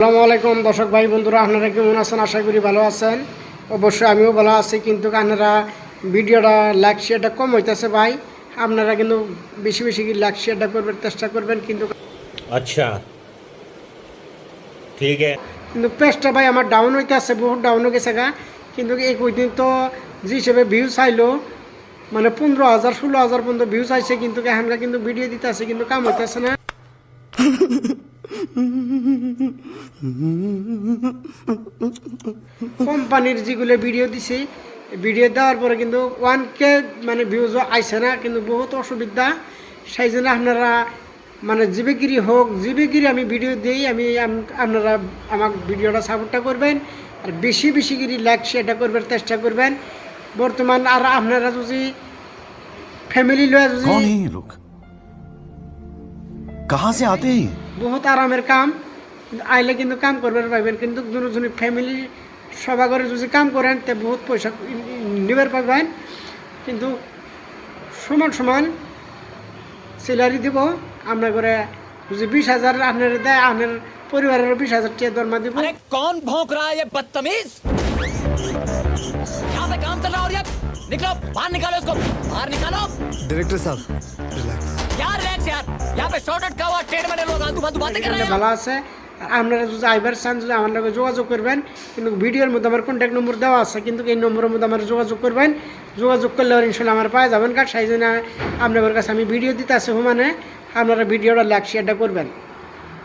আসসালামু আলাইকুম দর্শক ভাই বন্ধুরা, আপনারা কেমন আছেন? আশা করি ভালো আছেন। অবশ্যই আমিও ভালো আছি, কিন্তু আপনারা ভিডিওটা লাইক শেয়ারটা কম হইতেছে ভাই। আপনারা কিন্তু বেশি বেশি লাইক শেয়ারটা করবেন, চেষ্টা করবেন। কিন্তু अच्छा ठीक है। কিন্তু পেজটা ভাই আমার ডাউন হইতেছে, বহুত ডাউন হয়ে গেছে গা। কিন্তু এই কয়েকদিন তো যে হিসেবে ভিউজ আইলো, মানে 15,000 16,000 পর্যন্ত ভিউজ আইছে, কিন্তু এখানকার কিন্তু ভিডিও দিতে আছে, কিন্তু কাম হইতেছে না। কোম্পানির যেগুলো ভিডিও দিছি, ভিডিও দেওয়ার পরে কিন্তু 1K মানে ভিউজও আইসে না, কিন্তু বহুত অসুবিধা। সেই জন্য আপনারা মানে জিবেগিরি হোক, জিবেগিরি আমি ভিডিও দিই, আপনারা আমার ভিডিওটা সাপোর্টটা করবেন, আর বেশি বেশি করে লাইক শেয়ারটা করবেন, চেষ্টা করবেন। বর্তমান আর আপনারা যদি ফ্যামিলি লয়ে যদি कौन है ये लोग? कहाँ से आते हैं? বহুত আরামের কাম, আইলে কিন্তু কাম করবেন পাইবেন। কিন্তু যদি ফ্যামিলি সভা করে যদি কাম করেন, তে বহুত পয়সা নিবার পাবেন। কিন্তু সমান সমান স্যালারি দিব। আপনার করে যদি 20,000 আপনার দেয়, আপনার পরিবারেরও 20,000 টাকা দরমা দিব। अरे कौन भौंक रहा है ये बदतमीज? यहाँ पे काम चल रहा है और ये निकलो बाहर निकालो इसको, बाहर निकालो। डायरेक्टर साहब रिलैक्स। क्या रिलैक्स यार, यहाँ पे शॉर्टकट का हुआ ट्रेड में लोग आलतू फालतू बातें कर रहे हैं। ভালো আছে। আর আপনারা যদি আইবার চান, যদি আমার লগে যোগাযোগ করবেন। কিন্তু ভিডিওর মধ্যে আমার কন্ট্যাক্ট নম্বর দেওয়া আছে, কিন্তু এই নম্বরের মধ্যে আমার যোগাযোগ করবেন। যোগাযোগ করলে ইনশাল্লাহ আমার পাওয়া যাবেন কার্ড। সেই জন্য আপনাদের কাছে আমি ভিডিও দিতে আসি, মানে আপনারা ভিডিওটা লাইক শেয়ারটা করবেন।